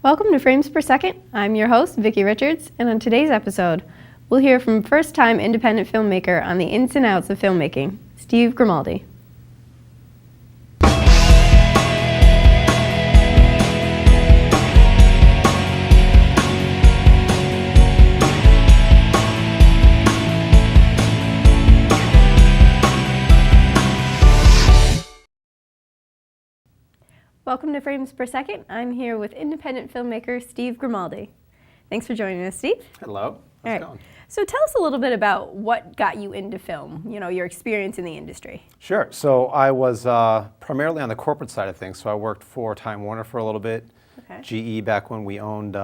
Welcome to Frames Per Second. I'm your host, Vicky Richards, and on today's episode, we'll hear from first-time independent filmmaker on the ins and outs of filmmaking, Steve Grimaldi. Welcome to Frames Per Second. I'm here with independent filmmaker Steve Grimaldi. Thanks for joining us, Steve. Hello. How's it going? So tell us a little bit about what got you into film, your experience in the industry. Sure. So I was primarily on the corporate side of things. So I worked for Time Warner for a little bit, GE back when we owned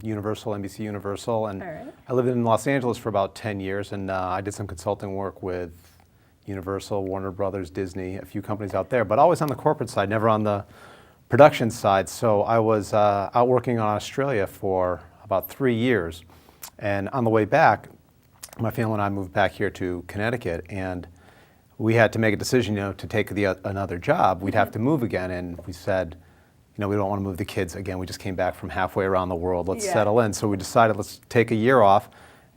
Universal, NBC Universal, and I lived in Los Angeles for about 10 years, and I did some consulting work with Universal, Warner Brothers, Disney, a few companies out there, but always on the corporate side, never on the production side. So I was out working on Australia for about 3 years, and on the way back, my family and I moved back here to Connecticut, and we had to make a decision, to take another job. We'd have to move again, and we said, we don't want to move the kids again. We just came back from halfway around the world. Let's settle in. So we decided let's take a year off,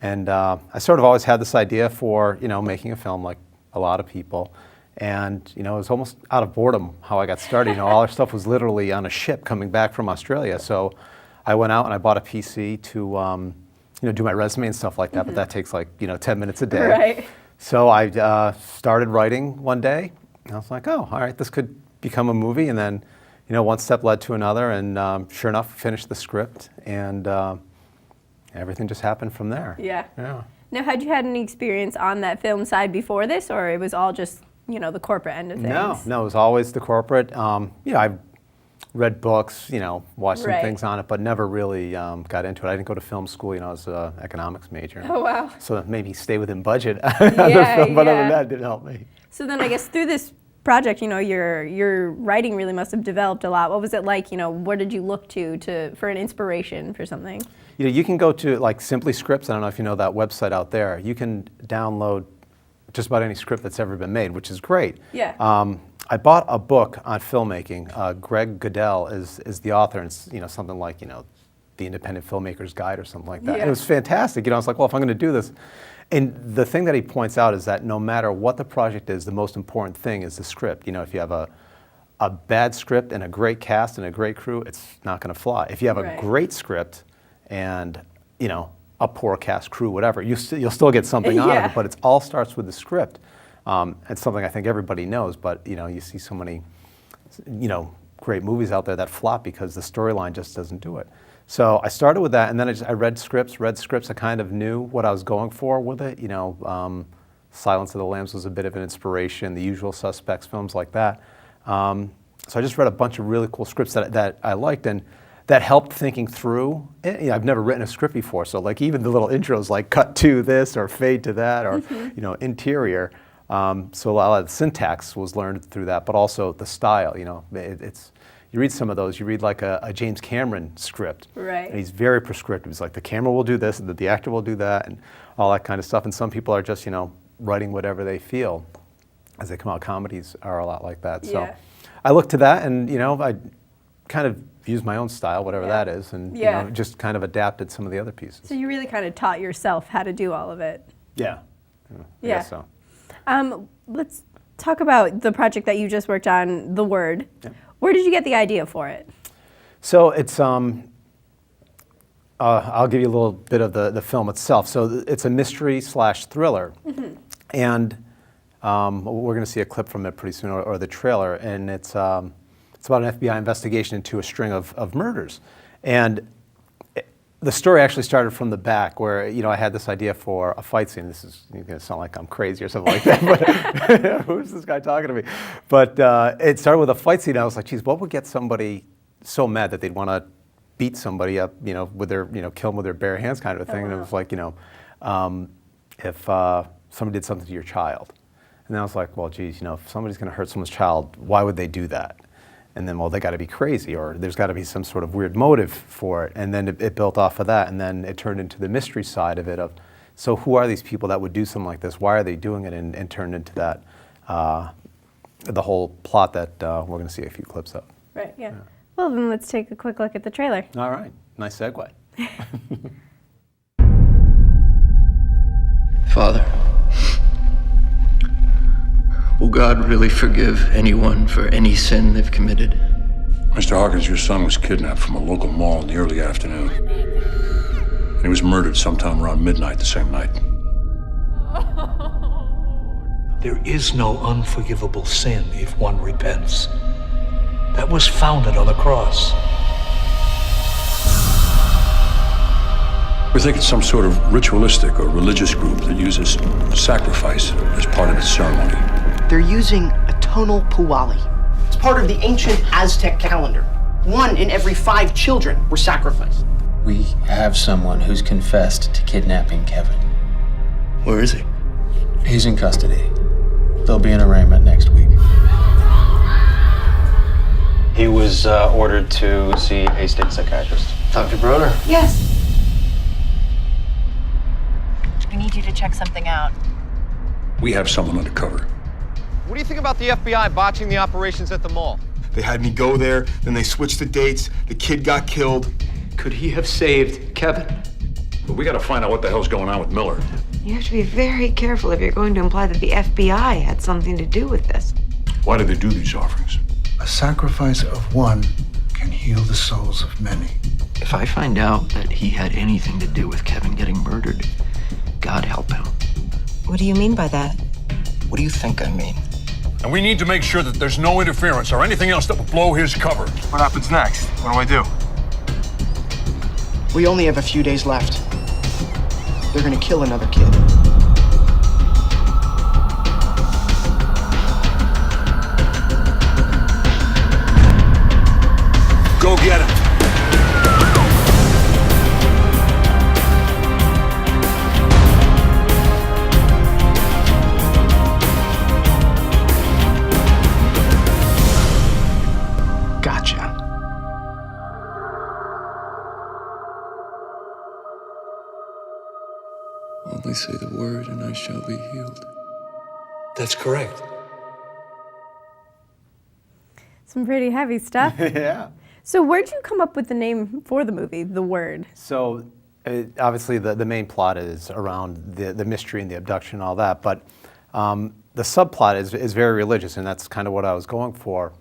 and I sort of always had this idea for making a film like a lot of people. And it was almost out of boredom how I got started. All our stuff was literally on a ship coming back from Australia. So I went out and I bought a PC to do my resume and stuff like that. But that takes like 10 minutes a day. Right. So I started writing one day. And I was like, oh, all right, this could become a movie. And then one step led to another, and sure enough, finished the script, and everything just happened from there. Yeah. Yeah. Now, had you had any experience on that film side before this, or it was all just the corporate end of things? No, it was always the corporate. I've read books, watched some things on it, but never really got into it. I didn't go to film school, I was an economics major. Oh, wow. So that made me stay within budget on the film, but other than that, it didn't help me. So then I guess through this project, your writing really must have developed a lot. What was it like, what did you look to for an inspiration for something? You can go to like Simply Scripts. I don't know if you know that website out there. You can download just about any script that's ever been made, which is great. Yeah. I bought a book on filmmaking. Greg Goodell is the author, and it's something like the Independent Filmmaker's Guide or something like that. Yeah. And it was fantastic. I was like, well, if I'm going to do this, and the thing that he points out is that no matter what the project is, the most important thing is the script. If you have a bad script and a great cast and a great crew, it's not going to fly. If you have a great script and a poor cast, crew, whatever, you'll still get something out of it, but it all starts with the script. It's something I think everybody knows, but you see so many great movies out there that flop because the storyline just doesn't do it. So I started with that, and then I read scripts. I kind of knew what I was going for with it. Silence of the Lambs was a bit of an inspiration, The Usual Suspects, films like that. So I just read a bunch of really cool scripts that I liked, and that helped thinking through. I've never written a script before, so like even the little intros like cut to this or fade to that or interior. So a lot of the syntax was learned through that, but also the style. You read some of those. You read like a James Cameron script, right? And he's very prescriptive. He's like the camera will do this, and the actor will do that, and all that kind of stuff. And some people are just writing whatever they feel as they come out. Comedies are a lot like that. So I look to that, and I kind of use my own style, whatever that is, and just kind of adapted some of the other pieces. So you really kind of taught yourself how to do all of it. Yeah. I guess so. Let's talk about the project that you just worked on, The Word. Yeah. Where did you get the idea for it? So it's I'll give you a little bit of the film itself. So it's a mystery / thriller, and we're going to see a clip from it pretty soon, or the trailer, and it's about an FBI investigation into a string of murders. And the story actually started from the back where, I had this idea for a fight scene. This is going to sound like I'm crazy or something like that, but who's this guy talking to me? But it started with a fight scene. I was like, geez, what would get somebody so mad that they'd want to beat somebody up, with their, kill them with their bare hands kind of a thing. And it was like, if somebody did something to your child. And then I was like, well, geez, if somebody's going to hurt someone's child, why would they do that? And then, well, they got to be crazy, or there's got to be some sort of weird motive for it. And then it built off of that, and then it turned into the mystery side of it of, so who are these people that would do something like this? Why are they doing it? And turned into that, the whole plot that we're going to see a few clips of. Right, yeah. Well, then let's take a quick look at the trailer. All right, nice segue. Father, will God really forgive anyone for any sin they've committed? Mr. Hawkins, your son was kidnapped from a local mall in the early afternoon. And he was murdered sometime around midnight the same night. There is no unforgivable sin if one repents. That was founded on the cross. We think it's some sort of ritualistic or religious group that uses sacrifice as part of its ceremony. They're using a tonal puwali. It's part of the ancient Aztec calendar. 1 in every 5 children were sacrificed. We have someone who's confessed to kidnapping Kevin. Where is he? He's in custody. There'll be an arraignment next week. He was ordered to see a state psychiatrist. Dr. Broder? Yes. We need you to check something out. We have someone undercover. What do you think about the FBI botching the operations at the mall? They had me go there, then they switched the dates, the kid got killed. Could he have saved Kevin? But we gotta find out what the hell's going on with Miller. You have to be very careful if you're going to imply that the FBI had something to do with this. Why do they do these offerings? A sacrifice of one can heal the souls of many. If I find out that he had anything to do with Kevin getting murdered, God help him. What do you mean by that? What do you think I mean? And we need to make sure that there's no interference or anything else that will blow his cover. What happens next? What do? We only have a few days left. They're gonna kill another kid. Go get him. Gotcha. Only say the word and I shall be healed. That's correct. Some pretty heavy stuff. Yeah. So where'd you come up with the name for the movie, The Word? So obviously the main plot is around the mystery and the abduction and all that, but the subplot is very religious, and that's kind of what I was going for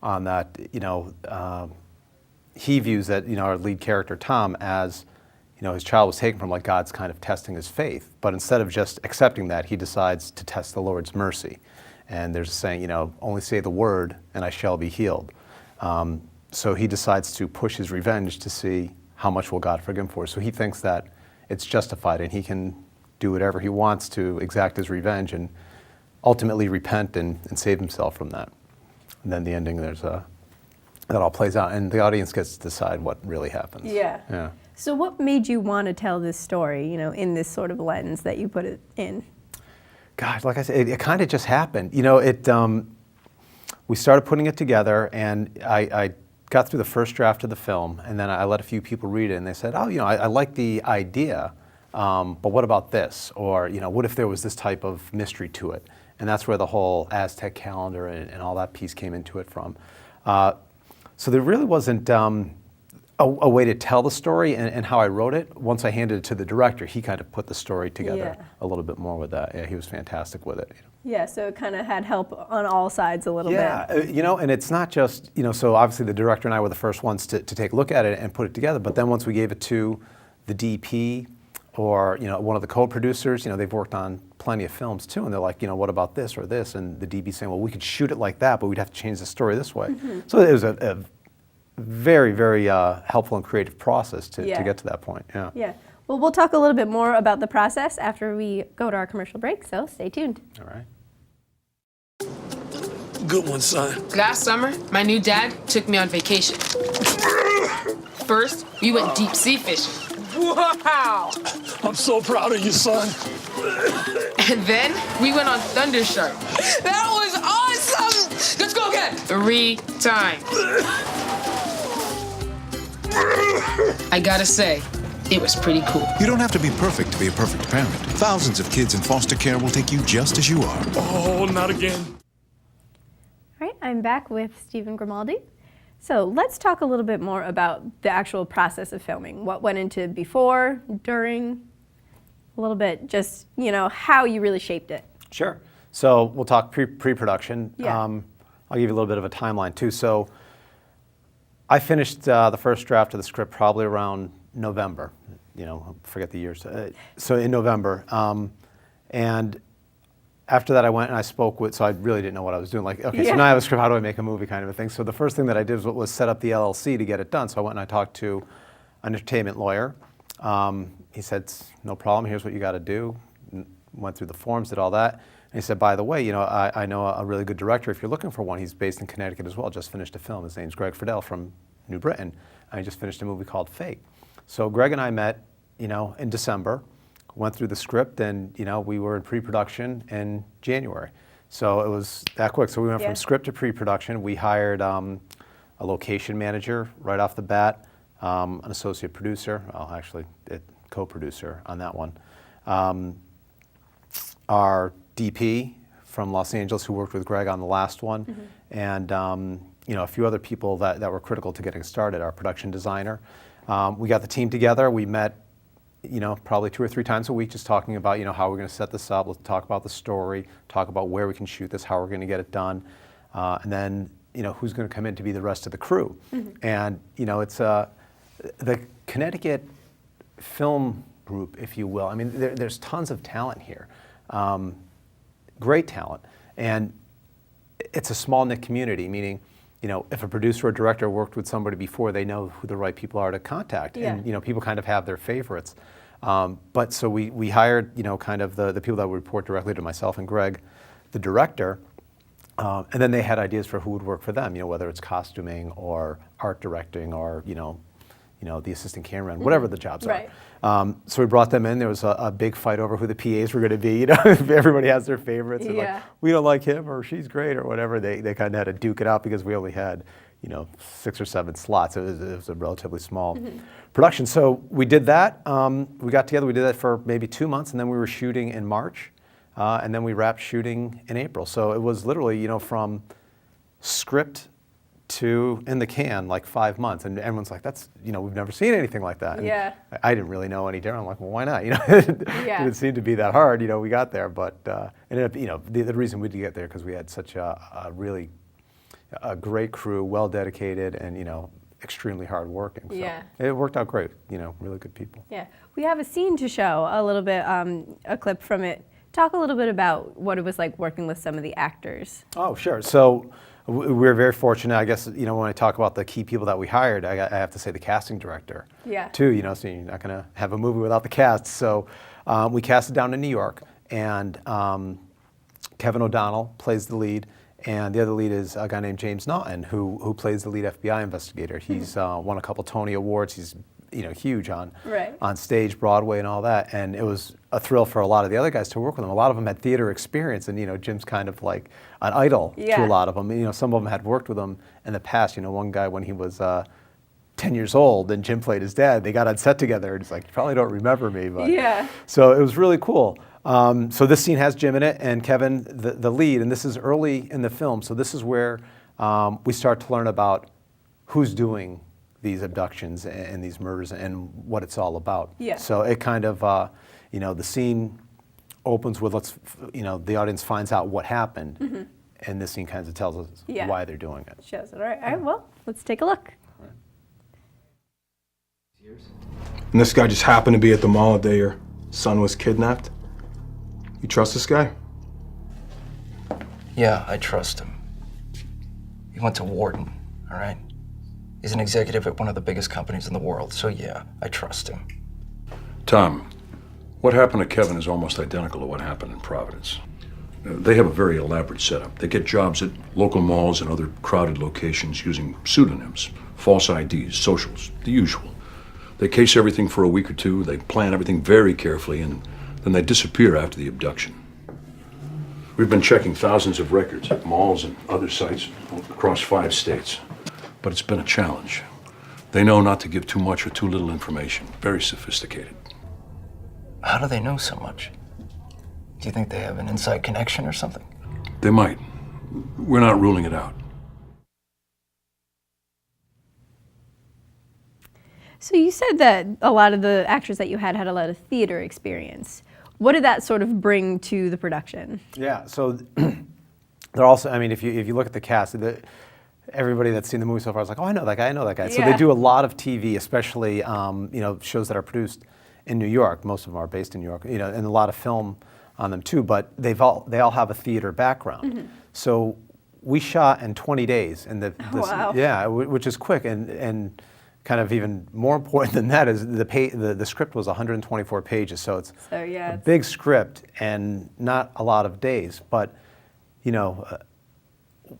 on that. He views that, our lead character, Tom, as, his child was taken from, like, God's kind of testing his faith. But instead of just accepting that, he decides to test the Lord's mercy. And there's a saying, only say the word and I shall be healed. So he decides to push his revenge to see how much will God forgive him for. So he thinks that it's justified and he can do whatever he wants to exact his revenge and ultimately repent and save himself from that. And then the ending, that all plays out, and the audience gets to decide what really happens. Yeah. So what made you want to tell this story, in this sort of lens that you put it in? God, like I said, it kind of just happened. We started putting it together, and I got through the first draft of the film, and then I let a few people read it, and they said, I like the idea, but what about this? Or, what if there was this type of mystery to it? And that's where the whole Aztec calendar and all that piece came into it from. So there really wasn't a way to tell the story and how I wrote it. Once I handed it to the director, he kind of put the story together a little bit more with that. Yeah, he was fantastic with it. Yeah, so it kind of had help on all sides a little bit. Yeah, and it's not just, so obviously the director and I were the first ones to take a look at it and put it together, but then once we gave it to the DP or, one of the co-producers, they've worked on plenty of films too, and they're like, what about this or this? And the DP saying, well, we could shoot it like that, but we'd have to change the story this way. Mm-hmm. So it was a very, very helpful and creative process to get to that point. Yeah. Well, we'll talk a little bit more about the process after we go to our commercial break, so stay tuned. All right. Good one, son. Last summer, my new dad took me on vacation. First, we went deep sea fishing. Wow! I'm so proud of you, son. And then we went on Thunder Shark. That was awesome! Let's go again. 3 times. I gotta say, it was pretty cool. You don't have to be perfect to be a perfect parent. Thousands of kids in foster care will take you just as you are. Oh, not again. All right, I'm back with Stephen Grimaldi. So let's talk a little bit more about the actual process of filming. What went into before, during, a little bit, just, you know, how you really shaped it. Sure. So we'll talk pre-production. Yeah. I'll give you a little bit of a timeline too. So I finished the first draft of the script probably around November. You know, I forget the years. So in November. And after that I went and I spoke with, so I really didn't know what I was doing. Like, okay, so now I have a script, how do I make a movie kind of a thing? So the first thing that I did was set up the LLC to get it done. So I went and I talked to an entertainment lawyer. He said, no problem, here's what you got to do. Went through the forms, did all that. And he said, by the way, you know, I know a really good director if you're looking for one. He's based in Connecticut as well, just finished a film. His name's Greg Friedel from New Britain. And he just finished a movie called Fate. So Greg and I met, you know, in December, went through the script, and, you know, we were in pre-production in January. So it was that quick. So we went from script to pre-production. We hired a location manager right off the bat, an associate producer, well, actually, co-producer on that one. Our DP from Los Angeles who worked with Greg on the last one, and you know, a few other people that were critical to getting started, our production designer. We got the team together, we met, you know, probably 2 or 3 times a week, just talking about, you know, how we're going to set this up. Let's talk about the story, talk about where we can shoot this, how we're going to get it done, and then, you know, who's going to come in to be the rest of the crew. And, you know, it's the Connecticut film group, if you will. I mean, there's tons of talent here, great talent, and it's a small knit community. Meaning, you know, if a producer or director worked with somebody before, they know who the right people are to contact, and, you know, people kind of have their favorites. But so we hired, you know, kind of the people that would report directly to myself and Greg, the director, and then they had ideas for who would work for them, you know, whether it's costuming or art directing or, you know, the assistant cameraman, whatever the jobs are. So we brought them in. There was a big fight over who the PAs were going to be. You know, everybody has their favorites. And like, we don't like him or she's great or whatever. They kind of had to duke it out because we only had, you know, 6 or 7 slots. It was a relatively small production. So we did that. We got together. We did that for maybe 2 months, and then we were shooting in March, and then we wrapped shooting in April. So it was literally, you know, from script to in the can, like 5 months, and everyone's like, "That's, you know, we've never seen anything like that." And I didn't really know any different. I'm like, "Well, why not?" You know, it didn't seem to be that hard. You know, we got there, but ended up, you know, the reason we did get there because we had such a really great crew, well dedicated, and, you know, extremely hard working. So it worked out great. You know, really good people. Yeah, we have a scene to show a little bit, a clip from it. Talk a little bit about what it was like working with some of the actors. Oh, sure. So we were very fortunate. I guess, you know, when I talk about the key people that we hired, I have to say the casting director, too. You know, so you're not going to have a movie without the cast. So we cast it down in New York, and Kevin O'Donnell plays the lead, and the other lead is a guy named James Naughton, who plays the lead FBI investigator. He's won a couple Tony Awards. He's, you know, huge on stage, Broadway, and all that. And it was a thrill for a lot of the other guys to work with him. A lot of them had theater experience, and, you know, Jim's kind of like an idol to a lot of them. You know, some of them had worked with him in the past. You know, one guy when he was 10 years old and Jim played his dad, they got on set together, and he's like, "You probably don't remember me," but so it was really cool. So this scene has Jim in it and Kevin, the lead, and this is early in the film. So this is where we start to learn about who's doing these abductions and these murders and what it's all about. So it kind of, you know, the scene opens with, you know, the audience finds out what happened, and this scene kind of tells us why they're doing it. Shows it. All right, well, let's take a look. And this guy just happened to be at the mall the day your son was kidnapped. You trust this guy? Yeah, I trust him. He went to Wharton, all right? He's an executive at one of the biggest companies in the world, so yeah, I trust him. Tom, what happened to Kevin is almost identical to what happened in Providence. They have a very elaborate setup. They get jobs at local malls and other crowded locations using pseudonyms, false IDs, socials, the usual. They case everything for a week or two, they plan everything very carefully, and then they disappear after the abduction. We've been checking thousands of records at malls and other sites across 5 states. But it's been a challenge. They know not to give too much or too little information. Very sophisticated. How do they know so much? Do you think they have an inside connection or something? They might. We're not ruling it out. So you said that a lot of the actors that you had a lot of theater experience. What did that sort of bring to the production? Yeah, so they're also, I mean, if you look at the cast, everybody that's seen the movie so far is like, oh, I know that guy, I know that guy. So they do a lot of TV, especially shows that are produced in New York. Most of them are based in New York, and a lot of film on them too. But they all have a theater background. Mm-hmm. So we shot in 20 days, and which is quick, and kind of even more important than that is the script was 124 pages, so it's a big script and not a lot of days. But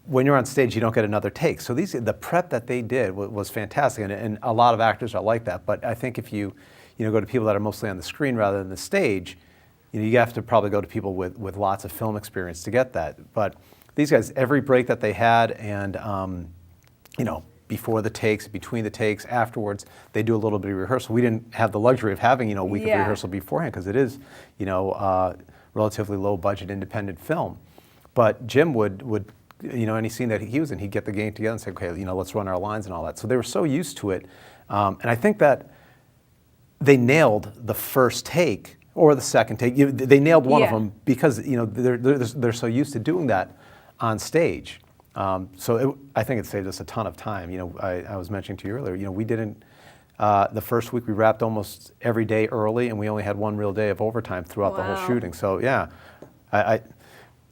when you're on stage, you don't get another take. So the prep that they did was fantastic, and a lot of actors are like that. But I think if you go to people that are mostly on the screen rather than the stage, you have to probably go to people with lots of film experience to get that. But these guys, every break that they had, and before the takes, between the takes, afterwards, they do a little bit of rehearsal. We didn't have the luxury of having a week of rehearsal beforehand because it is relatively low budget independent film. But Jim would any scene that he was in, he'd get the gang together and say, okay, let's run our lines and all that. So they were so used to it, and I think that they nailed the first take or the second take. They nailed one of them because they're so used to doing that on stage. I think it saved us a ton of time. I was mentioning to you earlier, we didn't, the first week we wrapped almost every day early, and we only had one real day of overtime throughout the whole shooting. So I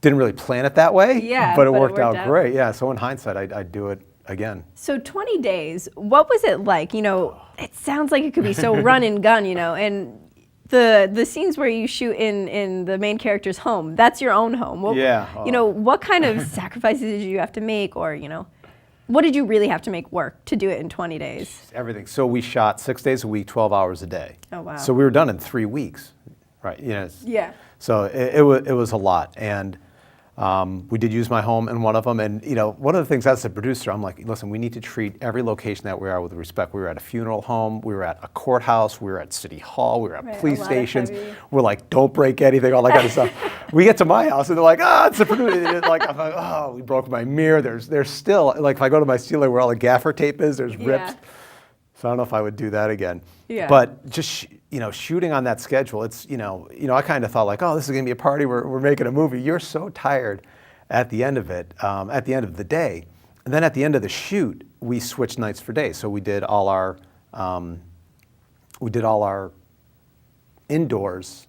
didn't really plan it that way, but it worked out great. Yeah, so in hindsight, I'd do it again. So 20 days, what was it like? It sounds like it could be so run and gun, and the scenes where you shoot in the main character's home, that's your own home. What kind of sacrifices did you have to make, or what did you really have to make work to do it in 20 days? Everything. So we shot 6 days a week, 12 hours a day. Oh, wow. So we were done in 3 weeks, right? So it was a lot, and we did use my home in one of them, and one of the things as a producer, I'm like, listen, we need to treat every location that we are with respect. We were at a funeral home, we were at a courthouse, we were at City Hall, we were at police stations. We're like, don't break anything, all that kind of stuff. We get to my house and they're like, it's a producer. I'm like, we broke my mirror. There's still, like, if I go to my ceiling where all the gaffer tape is, there's rips. So I don't know if I would do that again. Yeah. But just shooting on that schedule, it's I kind of thought like, this is gonna be a party. We're making a movie. You're so tired at the end of it, at the end of the day, and then at the end of the shoot, we switched nights for days. So we did all our indoors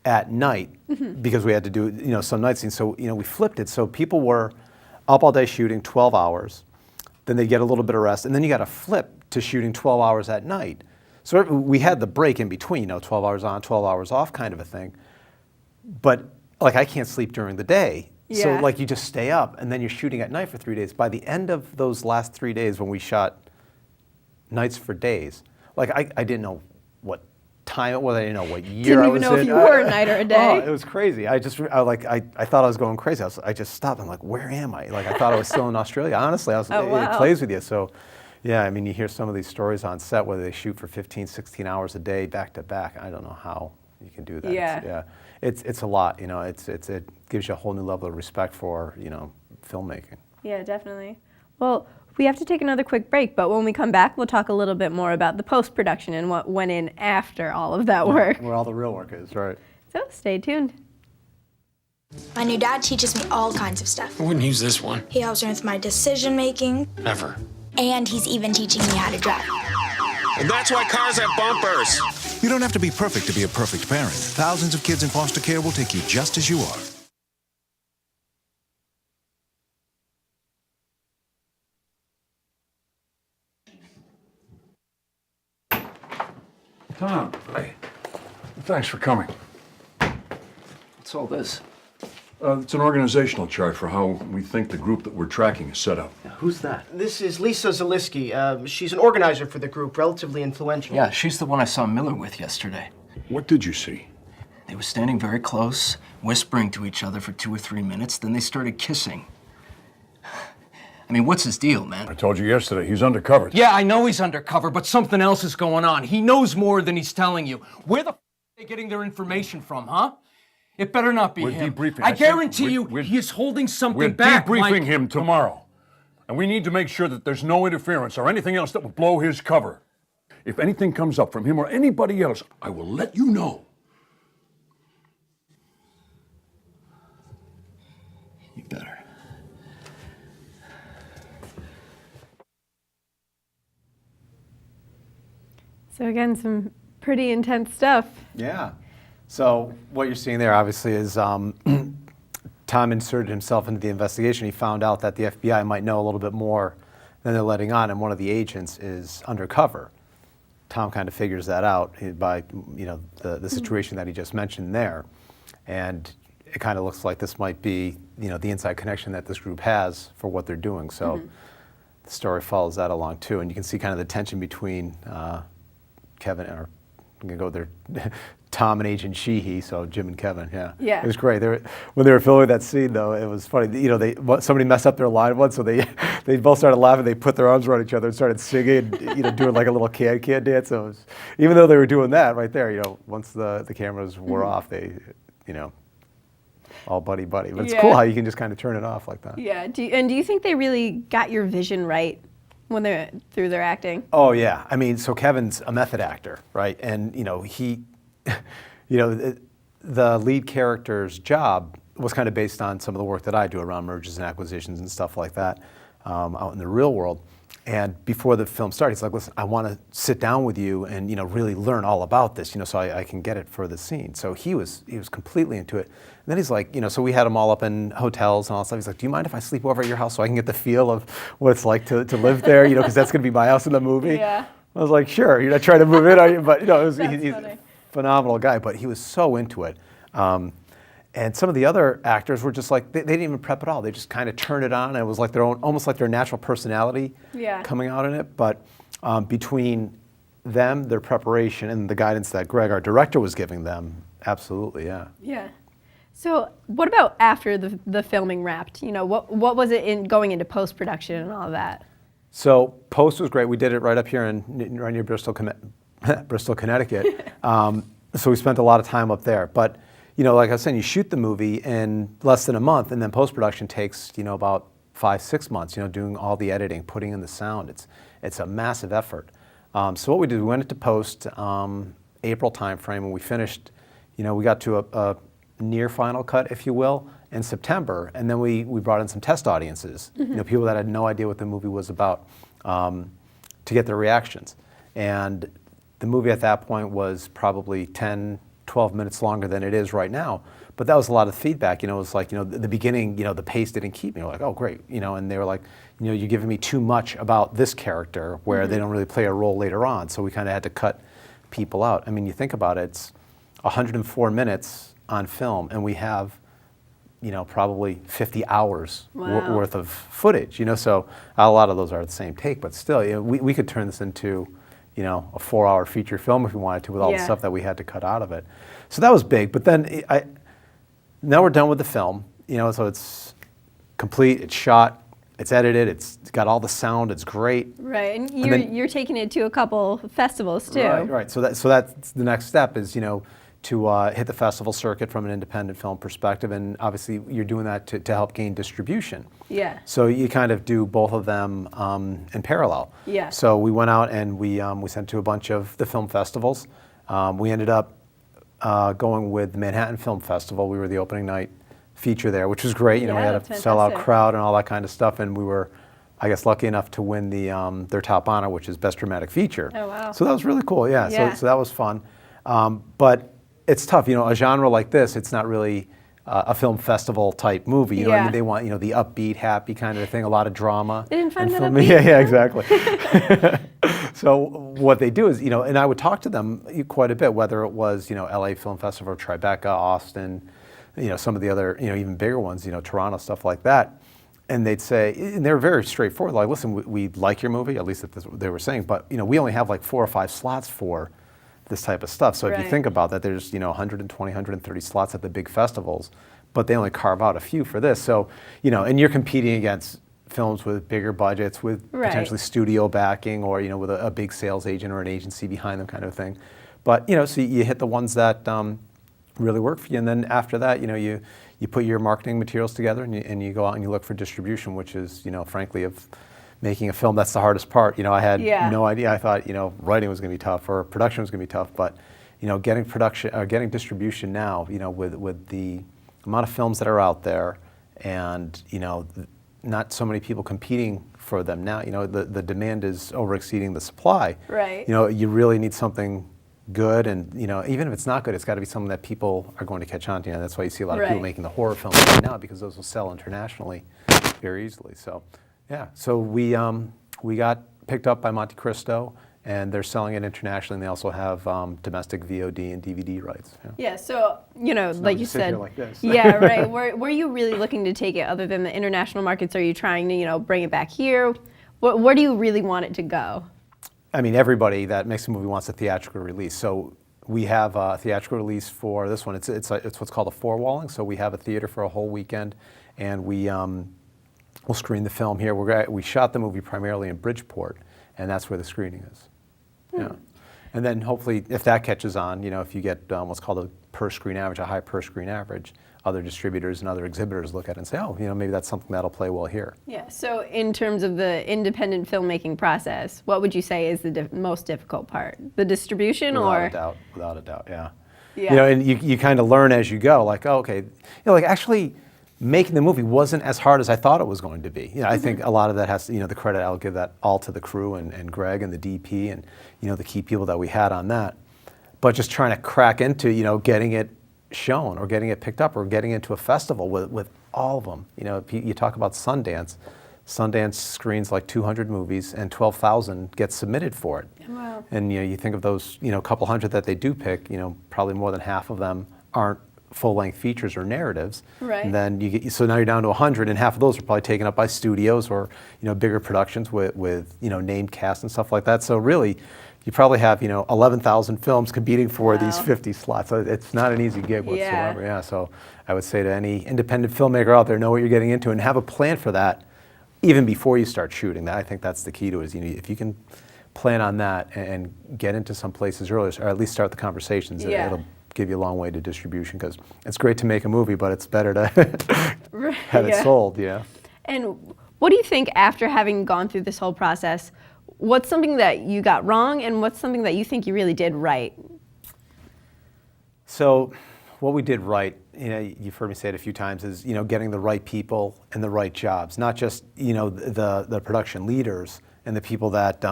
at night because we had to do some night scenes. So we flipped it. So people were up all day shooting 12 hours. Then they get a little bit of rest, and then you got to flip to shooting 12 hours at night. So we had the break in between, 12 hours on, 12 hours off kind of a thing. But like I can't sleep during the day. So like you just stay up, and then you're shooting at night for 3 days. By the end of those last 3 days when we shot nights for days, like I didn't know what time it was, I didn't know what year I was in. Didn't even know if you were a night or a day. It was crazy. I thought I was going crazy. I just stopped. I'm like, where am I? Like I thought I was still in Australia. Honestly, it plays with you. So yeah, I mean, you hear some of these stories on set where they shoot for 15, 16 hours a day back to back. I don't know how you can do that. Yeah. It's a lot. It gives you a whole new level of respect for filmmaking. Yeah, definitely. Well, we have to take another quick break, but when we come back, we'll talk a little bit more about the post-production and what went in after all of that work. Where all the real work is, right? So stay tuned. My new dad teaches me all kinds of stuff. I wouldn't use this one. He helps me with my decision making. Never. And he's even teaching me how to drive. And that's why cars have bumpers. You don't have to be perfect to be a perfect parent. Thousands of kids in foster care will take you just as you are. Tom, thanks for coming. What's all this? It's an organizational chart for how we think the group that we're tracking is set up. Who's that? This is Lisa Zaliski. She's an organizer for the group, relatively influential. Yeah, she's the one I saw Miller with yesterday. What did you see? They were standing very close, whispering to each other for 2 or 3 minutes, then they started kissing. I mean, what's his deal, man? I told you yesterday, he's undercover. Yeah, I know he's undercover, but something else is going on. He knows more than he's telling you. Where the f*** are they getting their information from, huh? It better not be him. We're debriefing. I guarantee you, he is holding something back. We're debriefing him tomorrow. And we need to make sure that there's no interference or anything else that would blow his cover. If anything comes up from him or anybody else, I will let you know. You better. So again, some pretty intense stuff. Yeah. So what you're seeing there, obviously, is Tom inserted himself into the investigation. He found out that the FBI might know a little bit more than they're letting on, and one of the agents is undercover. Tom kind of figures that out by, the situation that he just mentioned there, and it kind of looks like this might be, the inside connection that this group has for what they're doing. So the story follows that along too, and you can see kind of the tension between Kevin, or I'm gonna go there, Tom and Agent Sheehy, so Jim and Kevin, yeah. It was great. When they were filming that scene, though, it was funny. Somebody messed up their line once, so they both started laughing. They put their arms around each other and started singing, doing like a little can dance. So it was, even though they were doing that right there, once the cameras were off, they, all buddy. But it's cool how you can just kind of turn it off like that. Yeah. Do you think they really got your vision right when they're through their acting? Oh yeah. I mean, so Kevin's a method actor, right? And he, the lead character's job was kind of based on some of the work that I do around mergers and acquisitions and stuff like that out in the real world. And before the film started, he's like, listen, I want to sit down with you and, really learn all about this, so I can get it for the scene. So he was completely into it. And then he's like, so we had them all up in hotels and all that stuff. He's like, do you mind if I sleep over at your house so I can get the feel of what it's like to live there, because that's going to be my house in the movie? Yeah. I was like, sure, you're not trying to move in, are you? But, he's funny. a phenomenal guy, but he was so into it. And some of the other actors were just like, they didn't even prep at all. They just kind of turned it on, and it was like almost like their natural personality coming out in it. But between them, their preparation, and the guidance that Greg, our director, was giving them, absolutely, yeah. Yeah. So what about after the filming wrapped? What was it in going into post-production and all of that? So post was great. We did it right up here right near Bristol, Connecticut. So we spent a lot of time up there. But like I was saying, you shoot the movie in less than a month, and then post-production takes, about 5-6 months, doing all the editing, putting in the sound. It's a massive effort. So what we did, we went into post April timeframe, and we finished, we got to a near final cut, if you will, in September, and then we brought in some test audiences, people that had no idea what the movie was about, to get their reactions. And the movie at that point was probably 10-12 minutes longer than it is right now, but that was a lot of feedback. It was like, the beginning, the pace didn't keep me. Like, oh great, and they were like, you're giving me too much about this character where they don't really play a role later on. So we kind of had to cut people out. I mean, you think about it, it's 104 minutes on film, and we have, probably 50 hours worth of footage. So a lot of those are the same take, but still, we could turn this into, a 4-hour feature film if we wanted to, with all the stuff that we had to cut out of it. So that was big. But then now we're done with the film, so it's complete, it's shot, it's edited, it's got all the sound, it's great. Right, and you're taking it to a couple festivals too. Right. So that's the next step is, to hit the festival circuit from an independent film perspective, and obviously you're doing that to help gain distribution. Yeah. So you kind of do both of them in parallel. Yeah. So we went out and we sent to a bunch of the film festivals. We ended up going with the Manhattan Film Festival. We were the opening night feature there, which was great. We had a sellout crowd and all that kind of stuff, and we were, I guess, lucky enough to win their top honor, which is Best Dramatic Feature. Oh wow. So that was really cool. Yeah. So that was fun. But it's tough, a genre like this, it's not really a film festival type movie. You know what I mean? They want, the upbeat, happy kind of thing, a lot of drama. They didn't find that film. upbeat. Yeah, exactly. So what they do is, and I would talk to them quite a bit, whether it was, LA Film Festival, Tribeca, Austin, some of the other, even bigger ones, Toronto, stuff like that. And they'd say, and they were very straightforward, like, listen, we like your movie, at least that's what they were saying, but, we only have like 4 or 5 slots for this type of stuff. So if you think about that, there's 120, 130 slots at the big festivals, but they only carve out a few for this. So, and you're competing against films with bigger budgets, with potentially studio backing, or, with a big sales agent or an agency behind them kind of thing. But, so you hit the ones that really work for you. And then after that, you put your marketing materials together and you go out and you look for distribution, which is, frankly, of making a film, that's the hardest part. You know, I had Yeah. no idea. I thought, you know, writing was going to be tough or production was going to be tough, but, you know, getting distribution now, you know, with the amount of films that are out there and, you know, not so many people competing for them now, you know, the demand is over exceeding the supply. Right. You know, you really need something good, and, you know, even if it's not good, it's got to be something that people are going to catch on to. You know, that's why you see a lot of people Right. making the horror films right now, because those will sell internationally very easily. So, yeah. So we got picked up by Monte Cristo, and they're selling it internationally. And they also have domestic VOD and DVD rights. Yeah. Yeah, so, you know, It's not like you just sit here said, like this. yeah, right. Where are you really looking to take it other than the international markets? Are you trying to, you know, bring it back here? Where do you really want it to go? I mean, everybody that makes a movie wants a theatrical release. So we have a theatrical release for this one. It's what's called a four-walling. So we have a theater for a whole weekend, and we'll screen the film here. We shot the movie primarily in Bridgeport, and that's where the screening is. Yeah. And then hopefully, if that catches on, you know, if you get what's called a per-screen average, a high per-screen average, other distributors and other exhibitors look at it and say, oh, you know, maybe that's something that'll play well here. Yeah, so in terms of the independent filmmaking process, what would you say is the most difficult part? The distribution Without a doubt, yeah. Yeah. You know, and you kind of learn as you go, like, oh, okay, you know, like actually making the movie wasn't as hard as I thought it was going to be. You know, I think a lot of that has to, you know, the credit, I'll give that all to the crew and Greg and the DP and, you know, the key people that we had on that. But just trying to crack into, you know, getting it shown or getting it picked up or getting into a festival with all of them. You know, you talk about Sundance. Sundance screens like 200 movies and 12,000 get submitted for it. Wow. And, you know, you think of those, you know, a couple hundred that they do pick, you know, probably more than half of them aren't full-length features or narratives. Right. And then so now you're down to 100, and half of those are probably taken up by studios or, you know, bigger productions with you know, named cast and stuff like that. So really, you probably have, you know, 11,000 films competing for these 50 slots. So it's not an easy gig whatsoever. Yeah. So I would say to any independent filmmaker out there, know what you're getting into and have a plan for that even before you start shooting. That, I think that's the key to it. Is, you know, if you can plan on that and get into some places earlier, or at least start the conversations, it'll give you a long way to distribution, because it's great to make a movie, but it's better to have it sold. Yeah. And what do you think, after having gone through this whole process, what's something that you got wrong and what's something that you think you really did right? So what we did right, you know, you've heard me say it a few times, is, you know, getting the right people in the right jobs, not just, you know, the production leaders and the people that,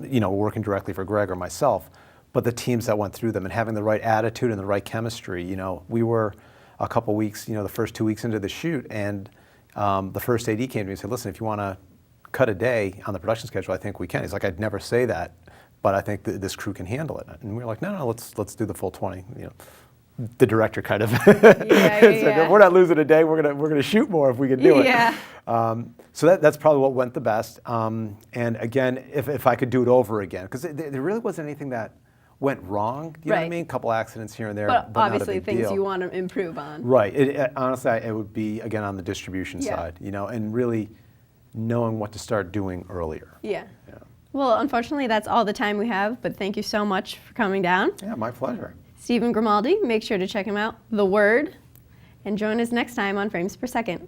you know, working directly for Greg or myself, but the teams that went through them, and having the right attitude and the right chemistry. You know, we were a couple weeks, you know, the first 2 weeks into the shoot, and the first AD came to me and said, listen, if you want to cut a day on the production schedule, I think we can. He's like, I'd never say that, but I think this crew can handle it. And we were like, no, let's do the full 20. You know, the director kind of said, we're not losing a day. We're gonna shoot more if we can do it. Yeah. So that's probably what went the best. And again, if I could do it over again, because there really wasn't anything that went wrong. You know what I mean? A couple accidents here and there, but obviously not a big things deal. you want to improve on. Right. Honestly, it would be, again, on the distribution side, you know, and really knowing what to start doing earlier. Yeah. Well, unfortunately, that's all the time we have, but thank you so much for coming down. Yeah, my pleasure. Stephen Grimaldi, make sure to check him out, The Word, and join us next time on Frames Per Second.